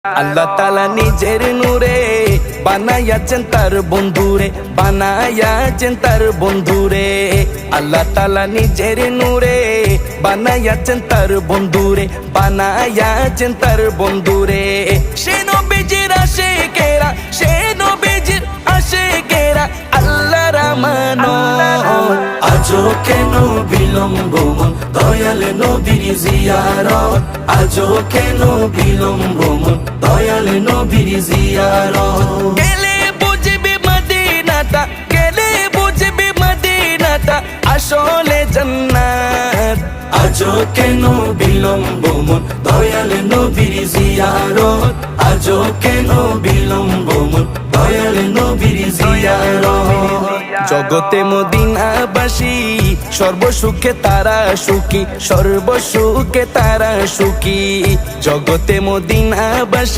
আল্লাহ তাআলা নিজের নূরে বানাইয়াছেন তার বন্ধুরে, বানাইয়াছেন তার বন্ধুরে। আল্লাহ তাআলা নিজের নূরে বানাইয়াছেন তার বন্ধুরে, বানাইয়াছেন তার বন্ধুরে। সে নবীজির আশিকেরা, সে নবীজির আশিকেরা আল্লাহর আমানত। আজও কেন বিলম্ব মন দয়াল নবীর জিয়ারত, আজও কেন বিলম্ব মন দয়াল নবীর জিয়ারত। গেলে বুঝবি মদিনাটা, গেলে বুঝবি মদিনাটা আসলে জান্নাত। আজও কেন বিলম্ব মন দয়াল নবীর জিয়ারত, আজও কেন বিলম্ব মন দয়াল নবীর জিয়ারত। জগতে মদিনাবাসী সর্বসুখে তারা সুখী, সর্বসুখে তারা সুখী। জগতে মদিনাবাসী